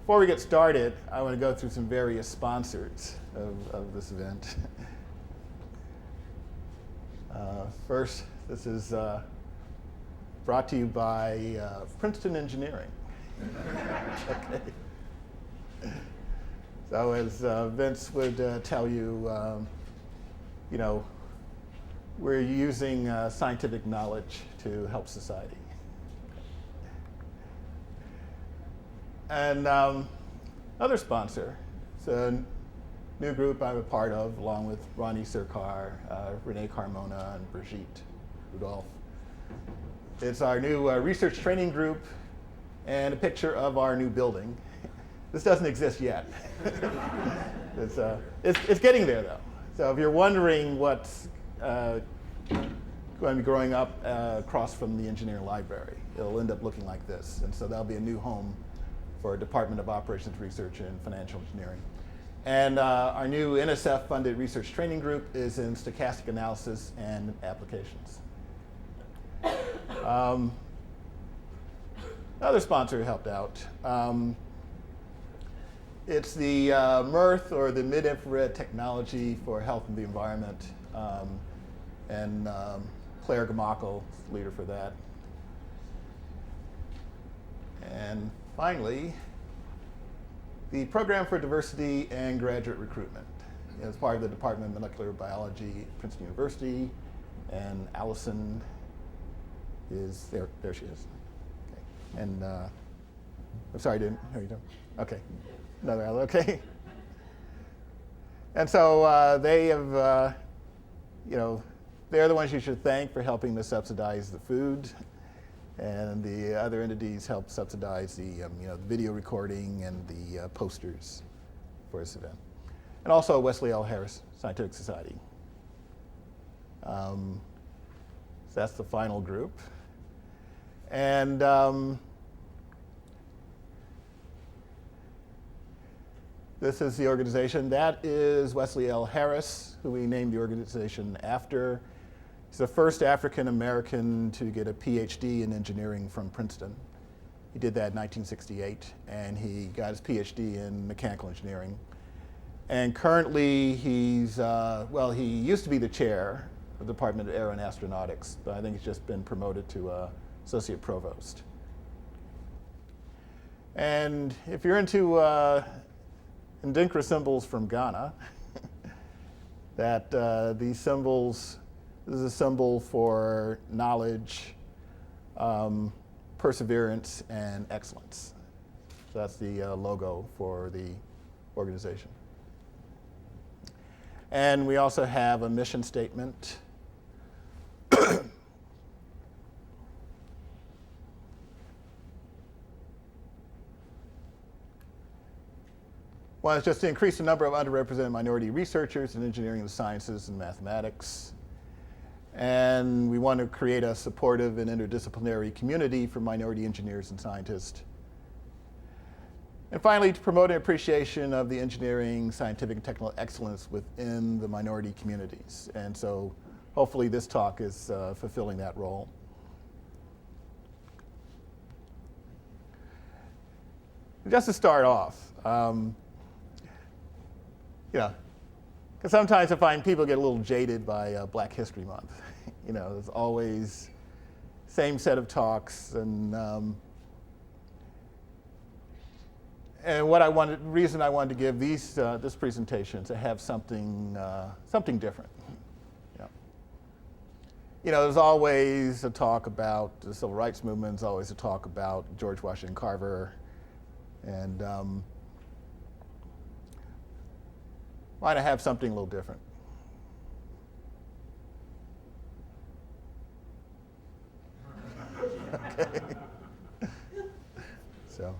Before we get started, I want to go through some various sponsors of this event. First, this is brought to you by Princeton Engineering. Okay. So as Vince would tell you, we're using scientific knowledge to help society. And another sponsor, it's a new group I'm a part of, along with Ronnie Sircar, Renee Carmona, and Brigitte Rudolph. It's our new research training group and a picture of our new building. This doesn't exist yet. It's getting there, though. So if you're wondering what's going to be growing up across from the engineering library, it'll end up looking like this. And so that'll be a new home for Department of Operations Research and Financial Engineering. And our new NSF-funded research training group is in stochastic analysis and applications. Another sponsor who helped out. It's the MIRTH, or the Mid-Infrared Technology for Health and the Environment. And Claire Gamakel is the leader for that. And finally, the Program for Diversity and Graduate Recruitment. It's part of the Department of Molecular Biology at Princeton University, and Allison is there. There she is. Okay. And I'm sorry, I didn't hear you doing. Okay, another Ally. Okay. And so they have, they're the ones you should thank for helping to subsidize the food. And the other entities help subsidize the video recording and the posters for this event. And also Wesley L. Harris Scientific Society. So that's the final group. And this is the organization. That is Wesley L. Harris, who we named the organization after. He's the first African American to get a PhD in engineering from Princeton. He did that in 1968, and he got his PhD in mechanical engineering. And currently he's, he used to be the chair of the Department of Aero and Astronautics, but I think he's just been promoted to associate provost. And if you're into Ndinkra symbols from Ghana, that these symbols, this is a symbol for knowledge, perseverance, and excellence. So that's the logo for the organization. And we also have a mission statement. One is just to increase the number of underrepresented minority researchers in engineering, the sciences, and mathematics. And we want to create a supportive and interdisciplinary community for minority engineers and scientists. And finally, to promote an appreciation of the engineering, scientific, and technical excellence within the minority communities. And so hopefully this talk is fulfilling that role. Just to start off, because sometimes I find people get a little jaded by Black History Month. There's always same set of talks, and reason I wanted to give this presentation to have something different. There's always a talk about the civil rights movement. There's always a talk about George Washington Carver, and why not have something a little different? Okay. So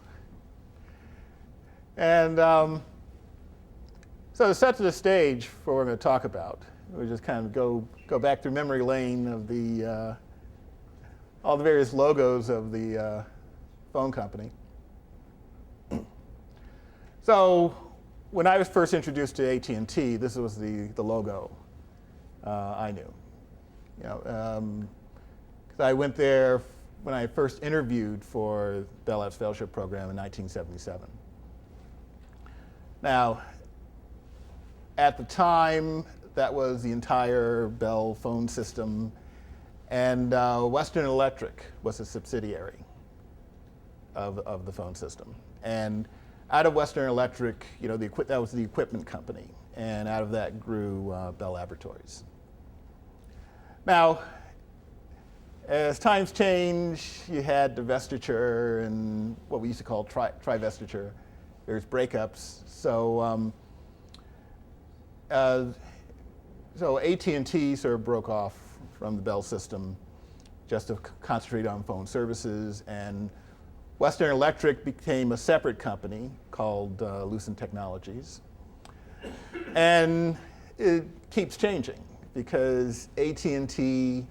to set the stage for what we're going to talk about, we just kind of go back through memory lane of the all the various logos of the phone company. So when I was first introduced to AT&T, this was the logo I knew. Because I went there when I first interviewed for Bell Labs Fellowship Program in 1977. Now, at the time, that was the entire Bell phone system, and Western Electric was a subsidiary of the phone system. And out of Western Electric, that was the equipment company, and out of that grew Bell Laboratories. Now, as times change, you had divestiture and what we used to call trivestiture. There's breakups. So AT&T sort of broke off from the Bell system just to concentrate on phone services, and Western Electric became a separate company called Lucent Technologies. And it keeps changing because AT&T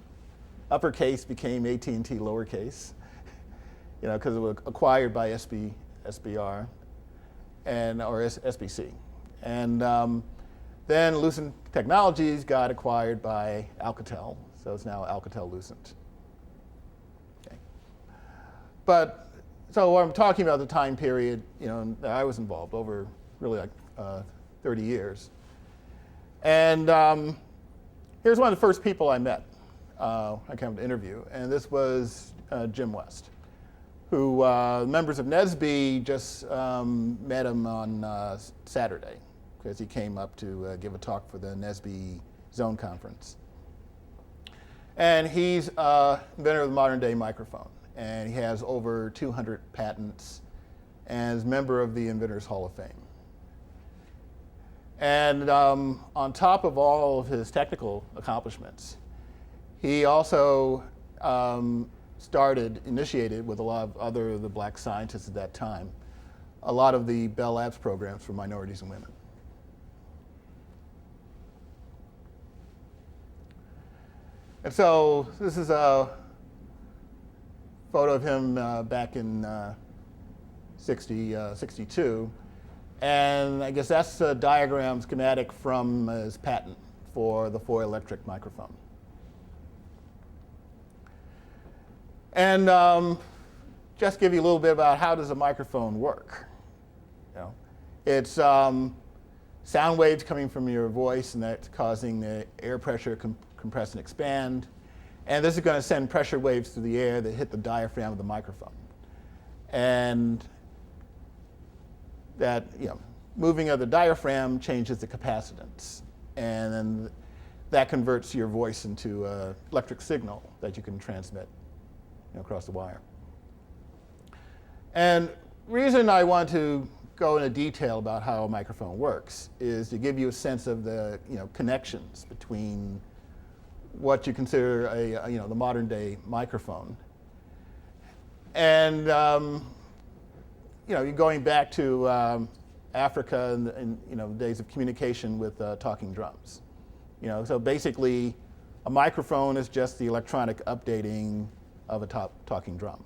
uppercase became AT&T lowercase, because it was acquired by SBR or SBC. And then Lucent Technologies got acquired by Alcatel, so it's now Alcatel-Lucent. Okay. But so I'm talking about the time period, that I was involved over really like 30 years. And here's one of the first people I met. I came to interview, and this was Jim West, who members of NSBE just met him on Saturday because he came up to give a talk for the NSBE Zone Conference. And he's inventor of the modern day microphone, and he has over 200 patents and is a member of the Inventors Hall of Fame. And on top of all of his technical accomplishments, he also initiated with a lot of the black scientists at that time, a lot of the Bell Labs programs for minorities and women. And so this is a photo of him back in 62. And I guess that's a diagram schematic from his patent for the 4-electric microphone. And just give you a little bit about how does a microphone work. It's sound waves coming from your voice, and that's causing the air pressure compress and expand. And this is going to send pressure waves through the air that hit the diaphragm of the microphone. And that, moving of the diaphragm changes the capacitance. And then that converts your voice into an electric signal that you can transmit across the wire. And the reason I want to go into detail about how a microphone works is to give you a sense of the connections between what you consider the modern day microphone. And you're going back to Africa and days of communication with talking drums. So basically a microphone is just the electronic updating of a talking drum.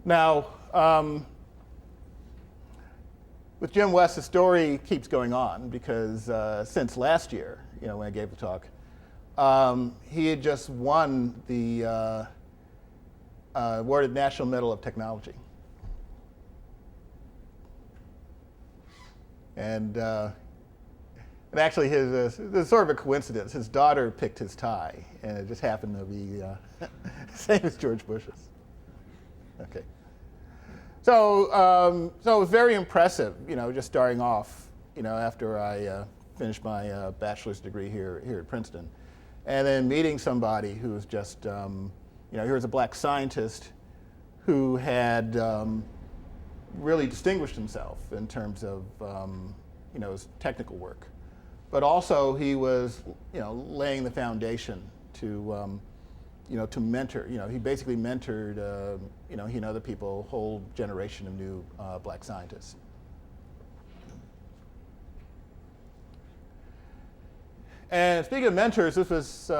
Now, with Jim West, the story keeps going on because since last year, when I gave the talk, he had just won the awarded National Medal of Technology. And actually, this is sort of a coincidence. His daughter picked his tie, and it just happened to be the same as George Bush's. Okay. So it was very impressive, just starting off, after I finished my bachelor's degree here at Princeton, and then meeting somebody who was just, here's a black scientist who had really distinguished himself in terms of, his technical work, but also he was, laying the foundation to mentor. He basically mentored, he and other people, a whole generation of new black scientists. And speaking of mentors, this was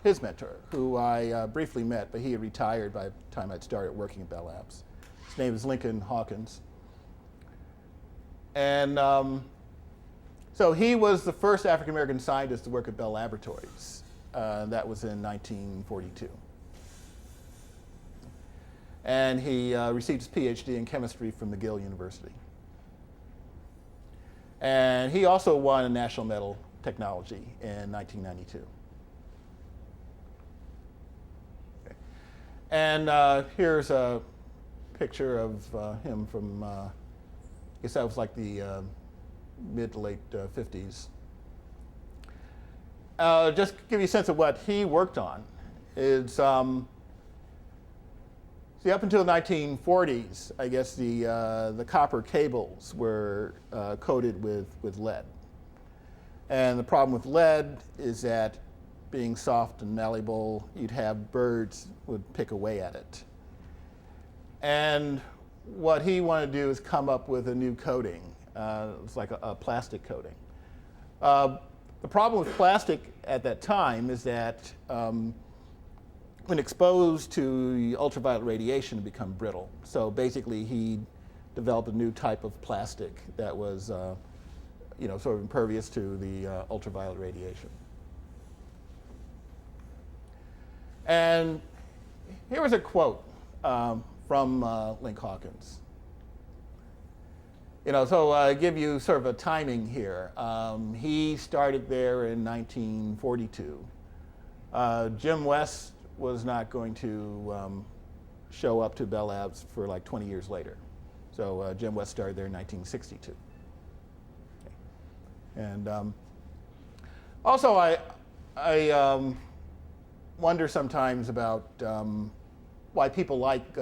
his mentor, who I briefly met, but he had retired by the time I'd started working at Bell Labs. His name is Lincoln Hawkins. And so he was the first African-American scientist to work at Bell Laboratories. That was in 1942. And he received his PhD in chemistry from McGill University. And he also won a National Medal Technology in 1992. Okay. And here's a picture of him from, I guess that was like the mid to late 50s. Just to give you a sense of what he worked on, is see, up until the 1940s, I guess the copper cables were coated with lead. And the problem with lead is that being soft and malleable, you'd have birds would pick away at it. And what he wanted to do is come up with a new coating. It's like a plastic coating. The problem with plastic at that time is that when exposed to ultraviolet radiation, it become brittle. So basically, he developed a new type of plastic that was, sort of impervious to the ultraviolet radiation. And here was a quote from Link Hawkins. So I give you sort of a timing here. He started there in 1942. Jim West was not going to show up to Bell Labs for like 20 years later. So Jim West started there in 1962. Okay. And also I wonder sometimes about why people like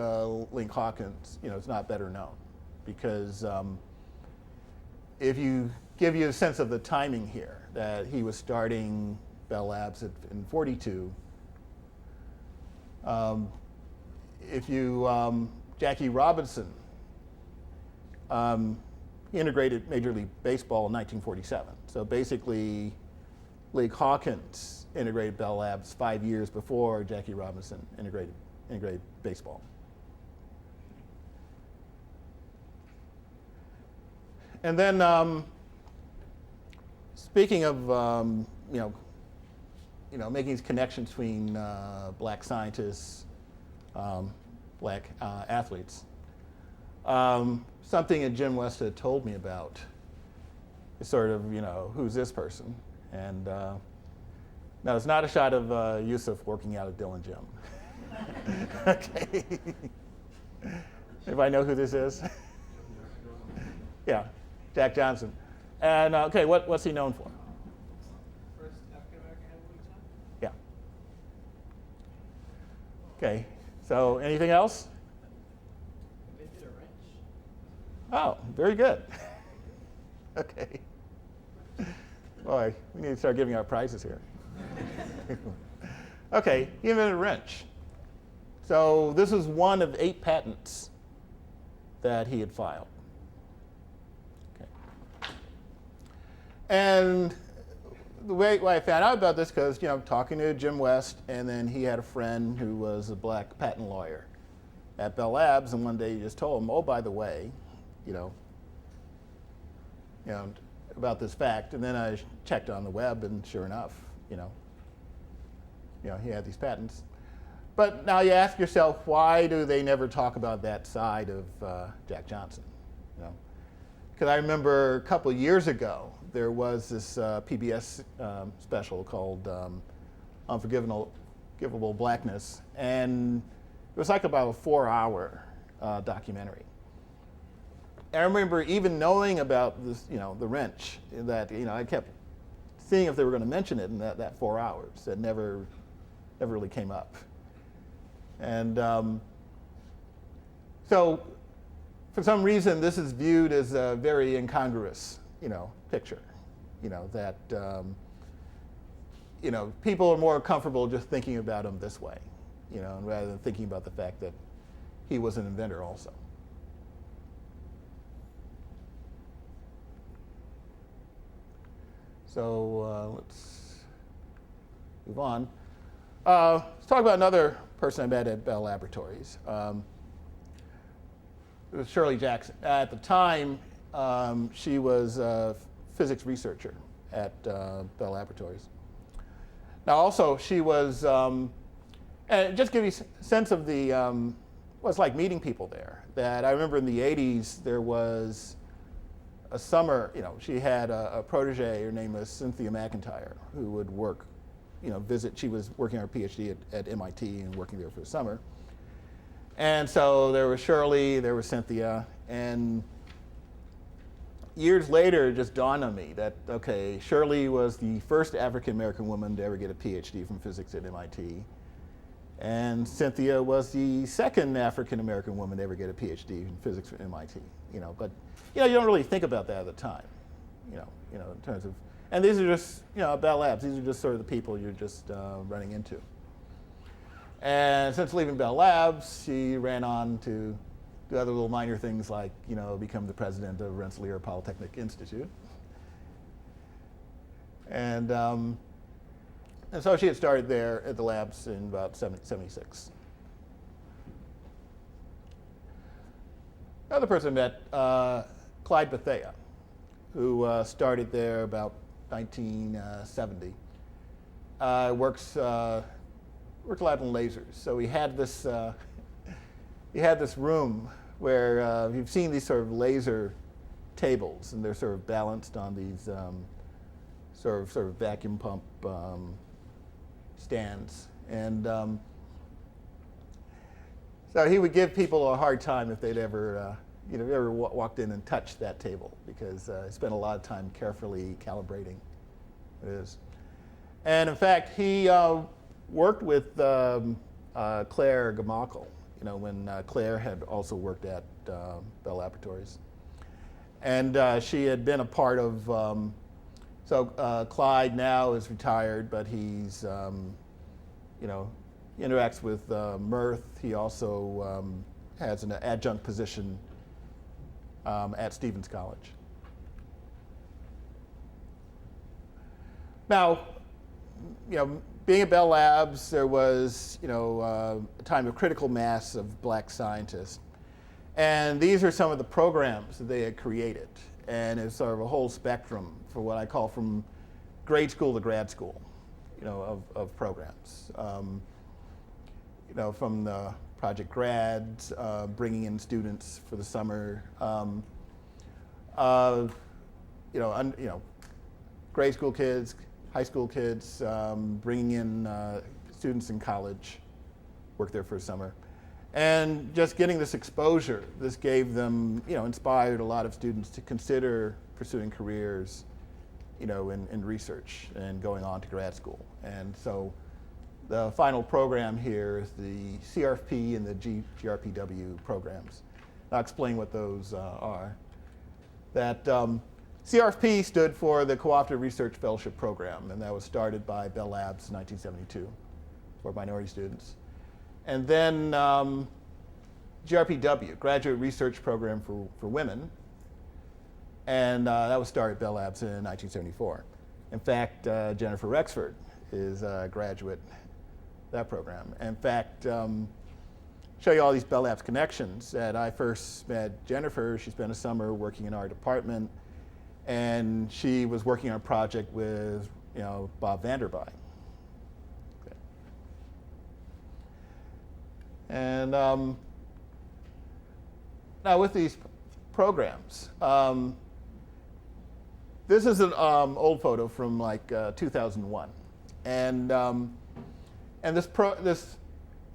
Link Hawkins, it's not better known. Because if you give you a sense of the timing here, that he was starting Bell Labs in 42, Jackie Robinson, he integrated Major League Baseball in 1947. So basically, Link Hawkins integrated Bell Labs 5 years before Jackie Robinson integrated baseball. And then, speaking of making these connections between black scientists, black athletes, something that Jim West had told me about is sort of, who's this person? And no, it's not a shot of Yusuf working out at Dillon Gym. Okay. Everybody know who this is? Yeah, Jack Johnson. And okay, what's he known for? First African American heavyweight champ. Yeah. Okay. So anything else? Invented a wrench. Oh, very good. Okay. Boy, we need to start giving out prizes here. Okay, he invented a wrench. So this is one of 8 patents that he had filed. Okay. And the way I found out about this, because talking to Jim West, and then he had a friend who was a black patent lawyer at Bell Labs, and one day he just told him, oh, by the way, about this fact. And then I checked on the web, and sure enough, he had these patents. But now you ask yourself, why do they never talk about that side of Jack Johnson? Because I remember a couple of years ago, there was this PBS special called Unforgivable Blackness, and it was like about a 4-hour documentary. And I remember even knowing about this, the wrench, that I kept seeing if they were going to mention it in that 4 hours. It never really came up. And so, for some reason, this is viewed as a very incongruous, picture. That people are more comfortable just thinking about him this way, rather than thinking about the fact that he was an inventor also. So let's move on. Let's talk about another person I met at Bell Laboratories. It was Shirley Jackson. At the time, she was a physics researcher at Bell Laboratories. Now also, she was, and just give you a sense of the well, it's like meeting people there. That I remember in the 80s, there was a summer, she had a protege, her name was Cynthia McIntyre, who would work, visit. She was working on her PhD at MIT and working there for the summer. And so there was Shirley, there was Cynthia, and years later it just dawned on me that, okay, Shirley was the first African-American woman to ever get a PhD from physics at MIT. And Cynthia was the second African-American woman to ever get a PhD in physics from MIT. But you don't really think about that at the time, in terms of, and these are just, Bell Labs, these are just sort of the people you're just running into. And since leaving Bell Labs, she ran on to do other little minor things like, become the president of Rensselaer Polytechnic Institute. And so she had started there at the labs in about 76. Another person I met, Clyde Bethea, who started there about 1970. Works a lot in lasers. So he had this room where you've seen these sort of laser tables, and they're sort of balanced on these sort of vacuum pump stands. And so he would give people a hard time if they'd ever walked in and touched that table, because he spent a lot of time carefully calibrating what it is. And in fact, he worked with Claire Gamakel, when Claire had also worked at Bell Laboratories. And she had been a part of, Clyde now is retired, but he's, interacts with Mirth. He also has an adjunct position at Stevens College. Now, being at Bell Labs, there was, a time of critical mass of black scientists. And these are some of the programs that they had created. And it's sort of a whole spectrum for what I call from grade school to grad school, of programs. From the Project Grads, bringing in students for the summer, grade school kids, high school kids, bringing in students in college, work there for a summer. And just getting this exposure, this gave them, inspired a lot of students to consider pursuing careers, in research and going on to grad school. And so the final program here is the CRFP and the GRPW programs. I'll explain what those are. That CRFP stood for the Cooperative Research Fellowship Program, and that was started by Bell Labs in 1972 for minority students. And then GRPW, Graduate Research Program for Women, and that was started at Bell Labs in 1974. In fact, Jennifer Rexford is a graduate of that program. In fact, show you all these Bell Labs connections. That I first met Jennifer, she spent a summer working in our department, and she was working on a project with Bob Vanderby. And now with these programs, this is an old photo from like 2001, and this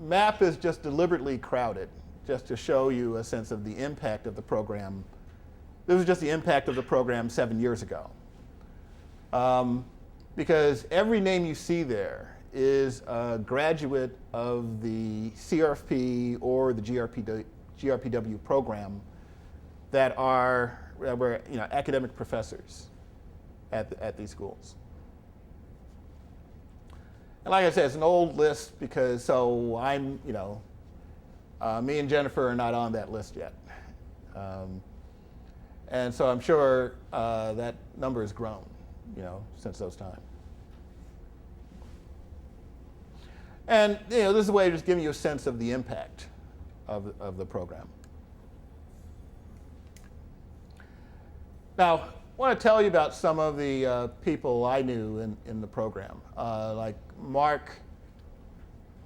map is just deliberately crowded, just to show you a sense of the impact of the program. This was just the impact of the program 7 years ago, because every name you see there is a graduate of the CRFP or the GRPW program that were academic professors at these schools. And like I said, it's an old list because I'm me and Jennifer are not on that list yet, and so I'm sure that number has grown, since those times. And this is a way of just giving you a sense of the impact of the program. Now, I want to tell you about some of the people I knew in the program. Like Mark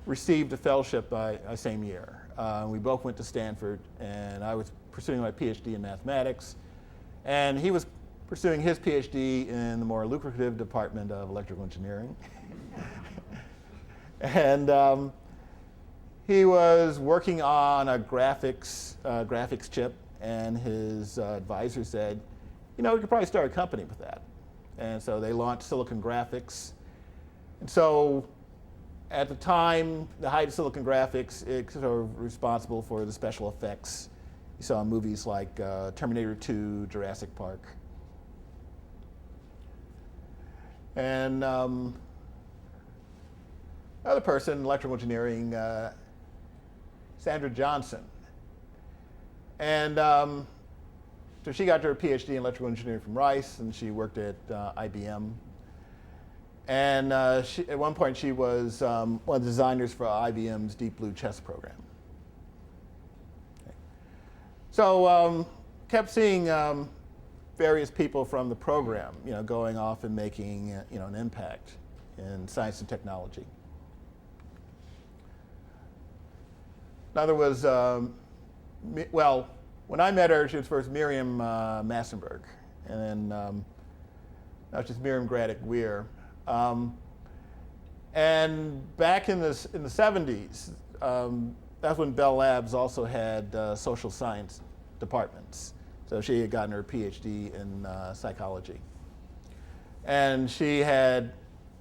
received a fellowship by same year. We both went to Stanford, and I was pursuing my PhD in mathematics, and he was pursuing his PhD in the more lucrative department of electrical engineering. And he was working on a graphics chip, and his advisor said, you know, we could probably start a company with that. And so they launched Silicon Graphics. And so at the time, the height of Silicon Graphics, it's sort of responsible for the special effects you saw in movies like Terminator 2, Jurassic Park. And another person in electrical engineering, Sandra Johnson. And so she got her PhD in electrical engineering from Rice, and she worked at IBM. And at one point, she was one of the designers for IBM's Deep Blue chess program. Okay. So kept seeing various people from the program, you know, going off and making you know, an impact in science and technology. Another was, well, when I met her, she was first Miriam Massenberg, and then now she's Miriam Graddick-Weir. And back in the 70's, that's when Bell Labs also had social science departments. So she had gotten her PhD in psychology. And she had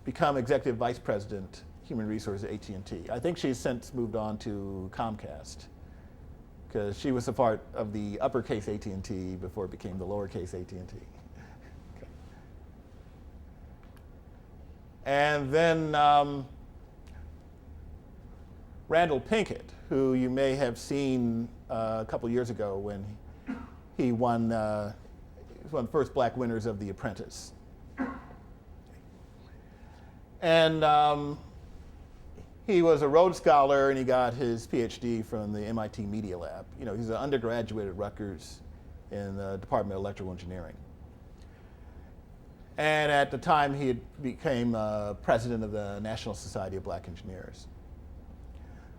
become executive vice president, human resources at AT&T. I think she's since moved on to Comcast, because she was a part of the uppercase AT&T before it became the lowercase AT&T. Okay. And then Randall Pinkett, who you may have seen a couple years ago when he won, he was one of the first black winners of The Apprentice. And he was a Rhodes Scholar, and he got his PhD from the MIT Media Lab. You know, he's an undergraduate at Rutgers in the Department of Electrical Engineering. And at the time, he became president of the National Society of Black Engineers.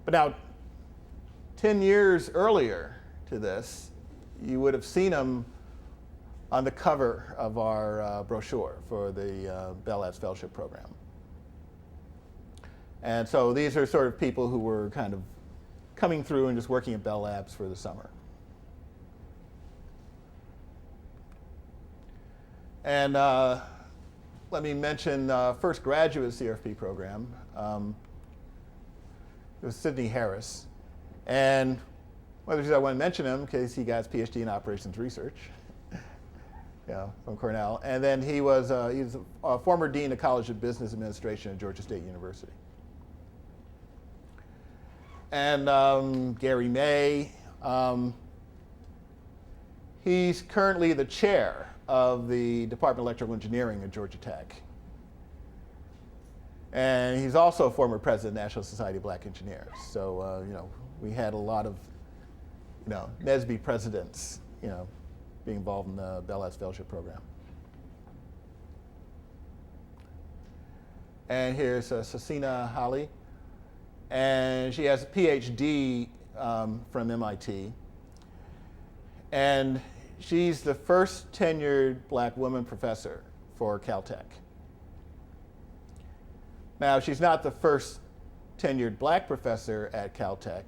But now, 10 years earlier to this, you would have seen him on the cover of our brochure for the Bell Labs Fellowship Program. And so these are sort of people who were kind of coming through and just working at Bell Labs for the summer. And let me mention first graduate CRFP program. It was Sidney Harris. And one of the reasons I want to mention him, because he got his PhD in operations research, from Cornell. And then he was a former dean of College of Business Administration at Georgia State University. And Gary May, he's currently the chair of the Department of Electrical Engineering at Georgia Tech. And he's also a former president of the National Society of Black Engineers. So, we had a lot of, NSBE presidents, being involved in the Bell Labs Fellowship Program. And here's Sasina Hali. And she has a PhD from MIT. And she's the first tenured black woman professor for Caltech. Now, she's not the first tenured black professor at Caltech,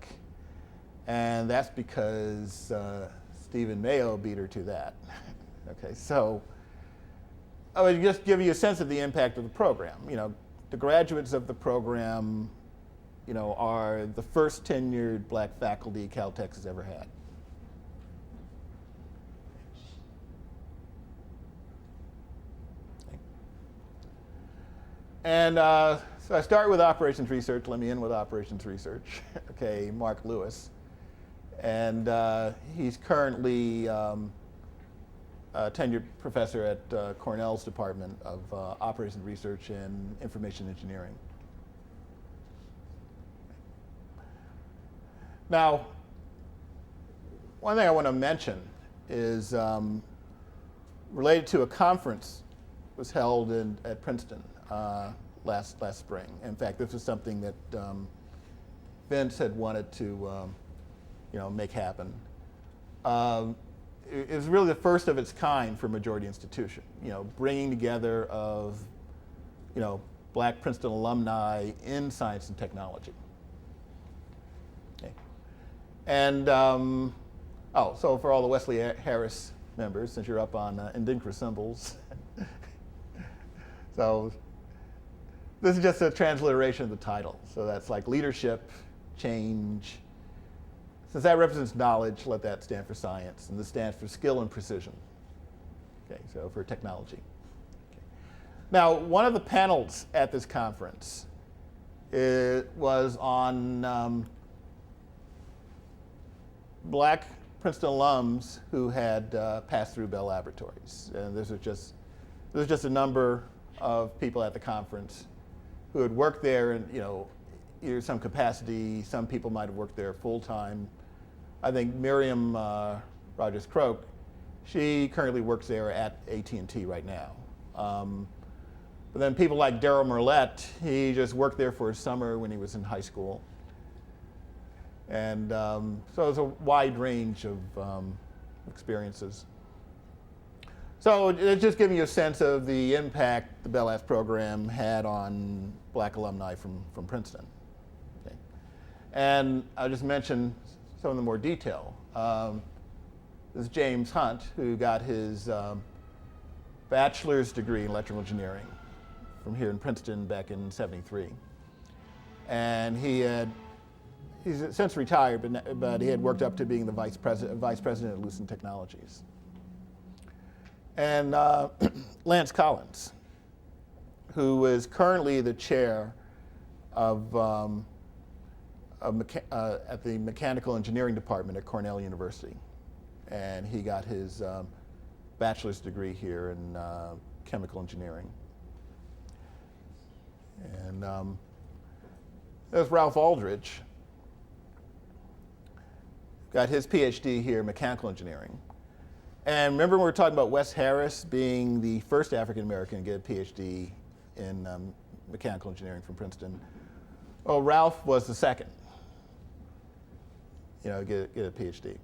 and that's because Stephen Mayo beat her to that. Okay, so I would just give you a sense of the impact of the program. The graduates of the program, are the first tenured black faculty Caltech has ever had. And so I start with operations research. Let me end with operations research. Okay, Mark Lewis. And he's currently a tenured professor at Cornell's Department of Operations Research and Information Engineering. Now, one thing I want to mention is related to a conference that was held at Princeton last spring. In fact, this was something that Vince had wanted to make happen. It was really the first of its kind for a majority institution, bringing together of, Black Princeton alumni in science and technology. Okay. And, so for all the Wesley Harris members, since you're up on Indincra symbols, so this is just a transliteration of the title. So that's like leadership, change. Since that represents knowledge, let that stand for science. And this stands for skill and precision. Okay, so for technology. Okay. Now, one of the panels at this conference was on Black Princeton alums who had passed through Bell Laboratories. And this was just a number of people at the conference who had worked there in, either some capacity. Some people might have worked there full time. I think Miriam Rogers-Croak, she currently works there at AT&T right now. But then people like Darryl Merlette, he just worked there for a summer when he was in high school. And so it's a wide range of experiences. So it's just giving you a sense of the impact the Bell Labs program had on Black alumni from Princeton. Okay. And I'll just mention some of the more detail. This is James Hunt, who got his bachelor's degree in electrical engineering from here in Princeton back in '73. And he's since retired, but he had worked up to being the vice president at Lucent Technologies. And Lance Collins, who is currently the chair of at the Mechanical Engineering Department at Cornell University. And he got his bachelor's degree here in chemical engineering. And there's Ralph Aldridge, got his PhD here in mechanical engineering. And remember when we were talking about Wes Harris being the first African American to get a PhD in mechanical engineering from Princeton? Well, Ralph was the second, get a PhD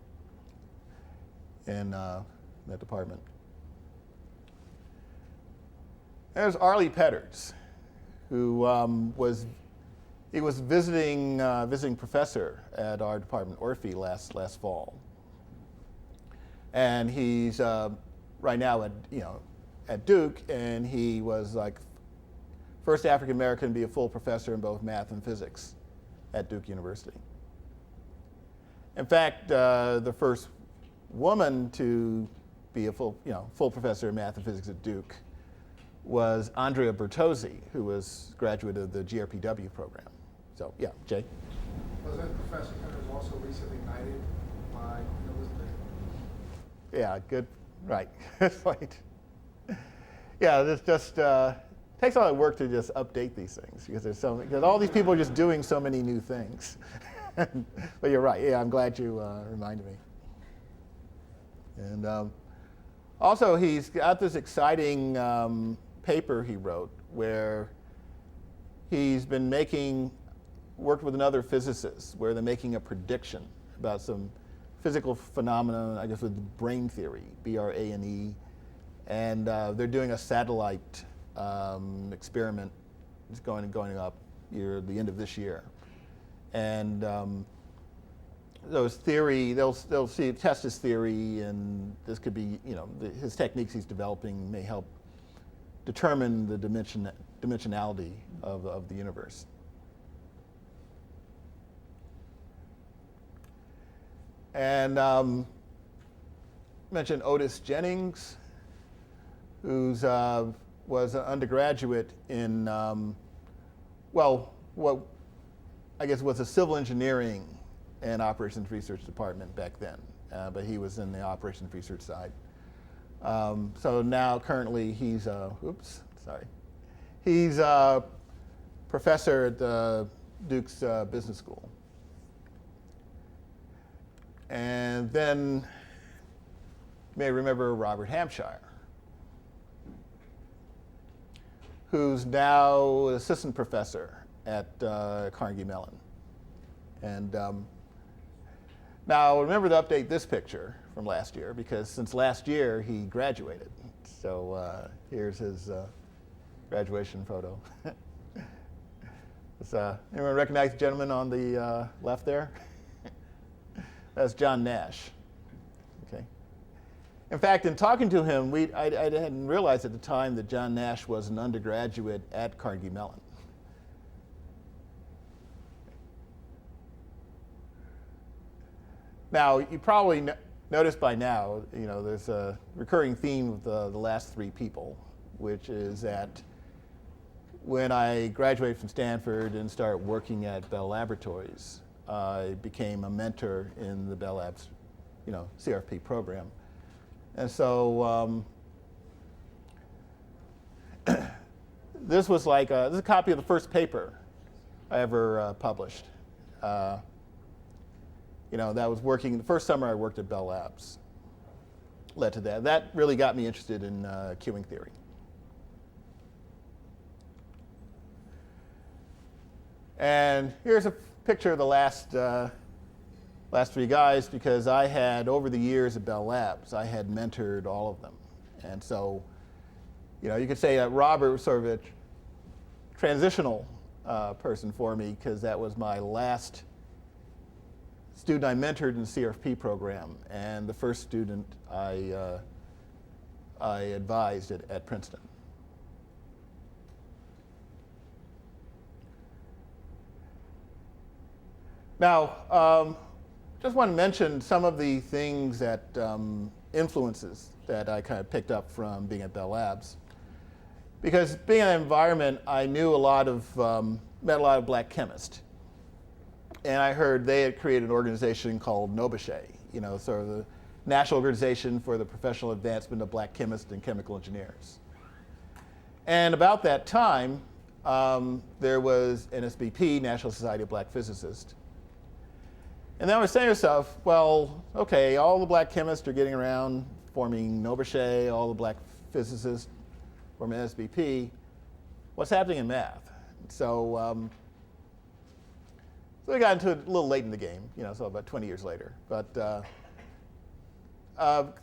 in that department. There's Arlie Petters, who was visiting professor at our department, Orphe, last fall. And he's right now at Duke, and he was like first African American to be a full professor in both math and physics at Duke University. In fact, the first woman to be a full professor in math and physics at Duke was Andrea Bertozzi, who was a graduate of the GRPW program. So yeah, Jay. Wasn't Professor Petters also recently knighted by Elizabeth? Yeah, good, right. Right. Yeah, this just takes a lot of work to just update these things because all these people are just doing so many new things. But you're right. Yeah, I'm glad you reminded me. And also, he's got this exciting paper he wrote where he's been worked with another physicist where they're making a prediction about some physical phenomenon, I guess with brain theory, BRANE, and they're doing a satellite experiment. It's going up the end of this year, and those theory they'll test his theory, and this could be his techniques he's developing may help determine the dimensionality of the universe. And mentioned Otis Jennings, who's was an undergraduate in what I guess was a civil engineering and operations research department back then, but he was in the operations research side. So now currently he's he's a professor at the Duke's Business School. And then you may remember Robert Hampshire, who's now assistant professor at Carnegie Mellon. And Now, remember to update this picture from last year, because since last year he graduated. So here's his graduation photo. Anyone recognize the gentleman on the left there? That's John Nash. Okay. In fact, in talking to him, I hadn't realized at the time that John Nash was an undergraduate at Carnegie Mellon. Now, you probably noticed by now, there's a recurring theme of the last three people, which is that when I graduated from Stanford and started working at Bell Laboratories, I became a mentor in the Bell Labs, CRP program. And so this was like this is a copy of the first paper I ever published. That was working the first summer I worked at Bell Labs. Led to that. That really got me interested in queuing theory. And here's a picture of the last three guys, because I had, over the years at Bell Labs, I had mentored all of them. And so, you could say that Robert was sort of a transitional person for me, because that was my last student I mentored in the CRP program, and the first student I advised at Princeton. Now, just want to mention some of the things that influences that I kind of picked up from being at Bell Labs. Because being in that environment, I knew met a lot of black chemists. And I heard they had created an organization called NOBSHE, sort of the National Organization for the Professional Advancement of Black Chemists and Chemical Engineers. And about that time, there was NSBP, National Society of Black Physicists. And then I was saying to myself, well, okay, all the black chemists are getting around forming NOBSHE, all the black physicists forming NSBP. What's happening in math? So we got into it a little late in the game, so about 20 years later. But that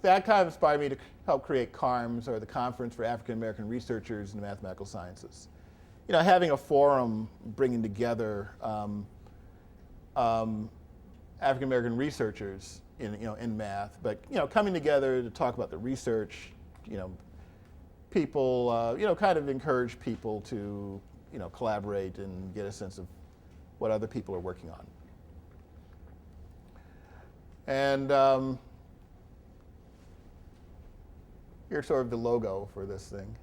kind of inspired me to help create CARMS, or the Conference for African American Researchers in the Mathematical Sciences. Having a forum bringing together African American researchers in math, but coming together to talk about the research, people, kind of encourage people to collaborate and get a sense of what other people are working on. And here's sort of the logo for this thing.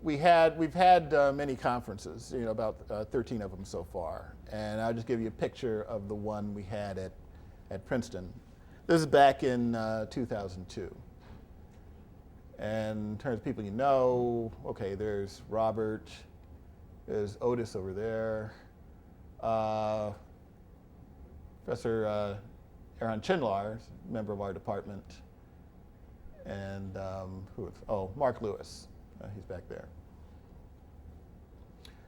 We've had many conferences, about 13 of them so far. And I'll just give you a picture of the one we had at Princeton. This is back in 2002. And in terms of people okay, there's Robert, there's Otis over there, Professor Aaron Chinlar, member of our department, and Mark Lewis, he's back there.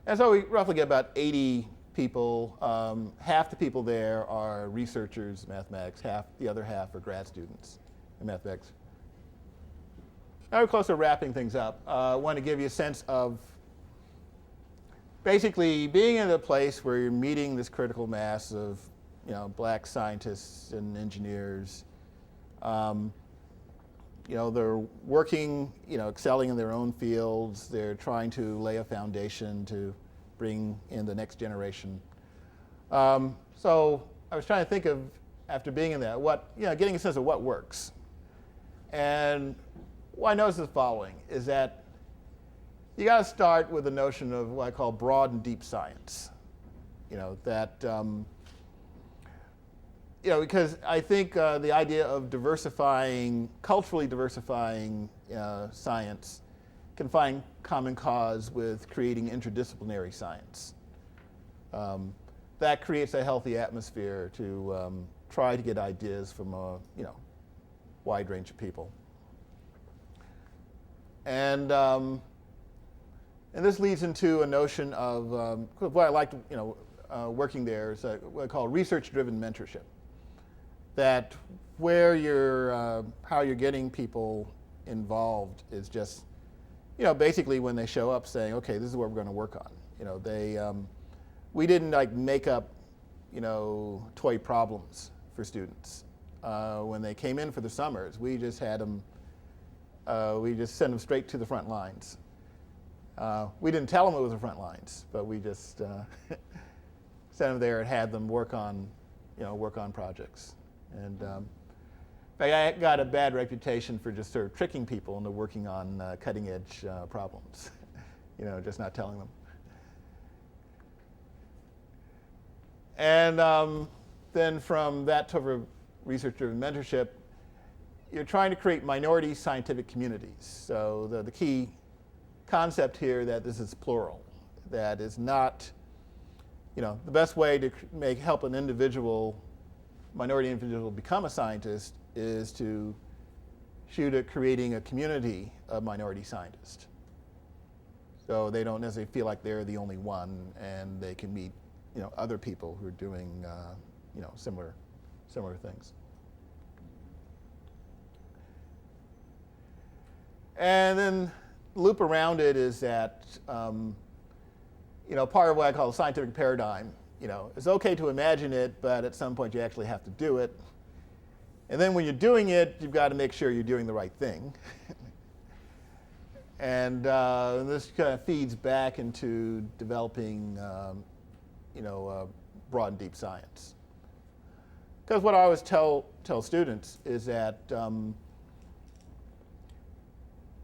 And so we roughly get about 80 people. Half the people there are researchers in mathematics, the other half are grad students in mathematics. Now we're close to wrapping things up. I want to give you a sense of basically being in a place where you're meeting this critical mass of black scientists and engineers. They're working, excelling in their own fields. They're trying to lay a foundation to bring in the next generation. So I was trying to think of, after being in that, getting a sense of what works. And what I noticed is the following, is that you got to start with the notion of what I call broad and deep science. Because I think the idea of culturally diversifying science can find common cause with creating interdisciplinary science. That creates a healthy atmosphere to try to get ideas from a wide range of people. And And this leads into a notion of what I liked, working there is what I call research-driven mentorship. That where you're, how you're getting people involved is just, basically when they show up saying, okay, this is what we're going to work on. We didn't like make up, toy problems for students. When they came in for the summers, we just had them, we just sent them straight to the front lines. We didn't tell them it was the front lines, but we just sent them there and had them work on projects. And I got a bad reputation for just sort of tricking people into working on cutting-edge problems, just not telling them. And then from that sort of research-driven mentorship, you're trying to create minority scientific communities. So the key concept here that this is plural, that is not, the best way to help an minority individual become a scientist is to shoot at creating a community of minority scientists. So they don't necessarily feel like they're the only one, and they can meet, other people who are doing, similar things. And then loop around it is that, part of what I call the scientific paradigm. It's okay to imagine it, but at some point you actually have to do it. And then when you're doing it, you've got to make sure you're doing the right thing. And this kind of feeds back into developing, broad and deep science. Because what I always tell students is that,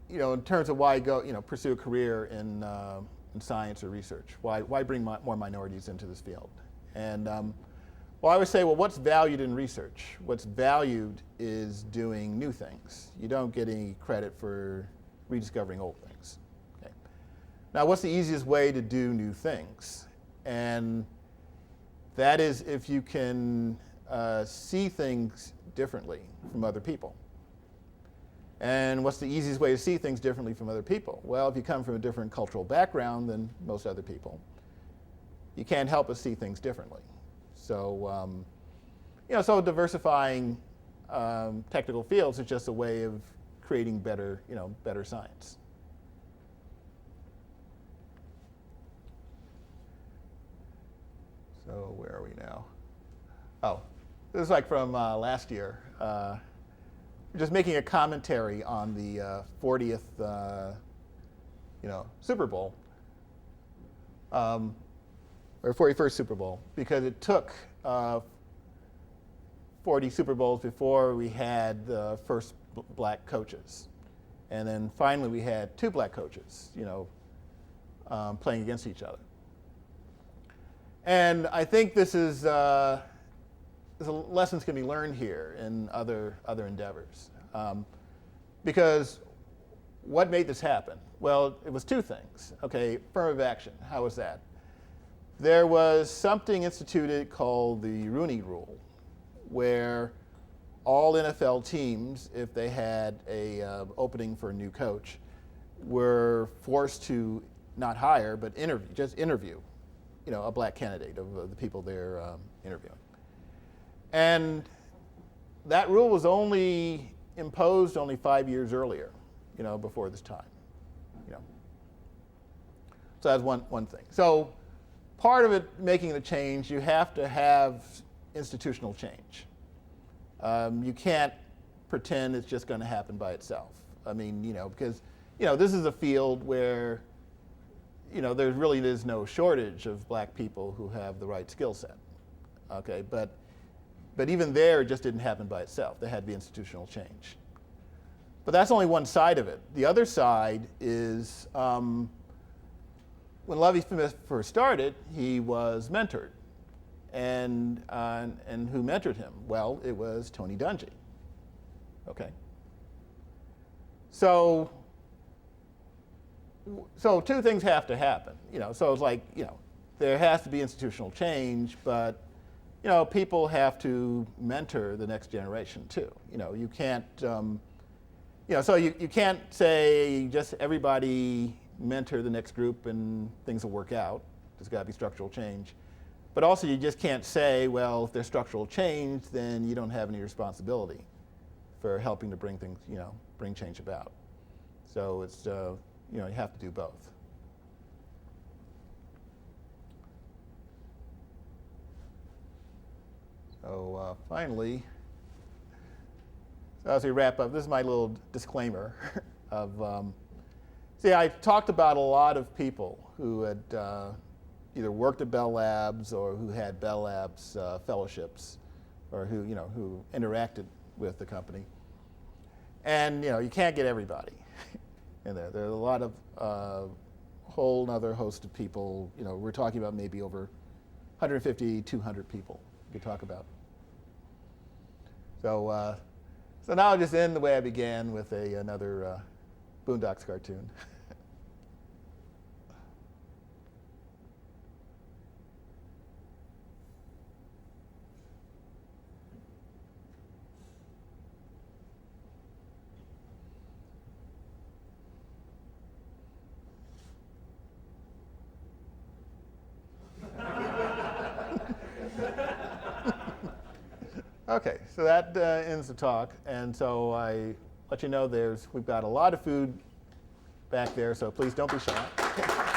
in terms of why pursue a career in science or research, why bring more minorities into this field? And I always say, well, what's valued in research? What's valued is doing new things. You don't get any credit for rediscovering old things. Okay. Now, what's the easiest way to do new things? And that is if you can see things differently from other people. And what's the easiest way to see things differently from other people? Well, if you come from a different cultural background than most other people, you can't help but see things differently. So, so diversifying technical fields is just a way of creating better science. So where are we now? Oh, this is like from last year. Just making a commentary on the 40th, Super Bowl, or 41st Super Bowl, because it took 40 Super Bowls before we had the first black coaches, and then finally we had 2 black coaches, playing against each other. And I think this is. There's lessons can be learned here in other endeavors. Because what made this happen? Well, it was 2 things. Okay, affirmative action, how was that? There was something instituted called the Rooney Rule, where all NFL teams, if they had a opening for a new coach, were forced to not hire, but interview, a black candidate of the people they're interviewing. And that rule was only imposed 5 years earlier, before this time. So that's one thing. So part of it, making the change, you have to have institutional change. You can't pretend it's just going to happen by itself. I mean, because, this is a field where, there really is no shortage of black people who have the right skill set. Okay, but even there, it just didn't happen by itself. There had to be institutional change. But that's only one side of it. The other side is when Lovie Smith first started, he was mentored. And who mentored him? Well, it was Tony Dungy. Okay. So 2 things have to happen. So it's like, there has to be institutional change, but people have to mentor the next generation too. You can't, so you can't say just everybody mentor the next group and things will work out. There's got to be structural change. But also you just can't say, well, if there's structural change, then you don't have any responsibility for helping to bring things, bring change about. So it's, you have to do both. So finally, so as we wrap up, this is my little disclaimer of, see, I talked about a lot of people who had either worked at Bell Labs or who had Bell Labs fellowships or who interacted with the company. And, you can't get everybody in there. There are a lot of whole other host of people. We're talking about maybe over 150, 200 people we could talk about. So, so now I'll just end the way I began with another Boondocks cartoon. Okay, so that ends the talk, and so I let you know we've got a lot of food back there, so please don't be shy.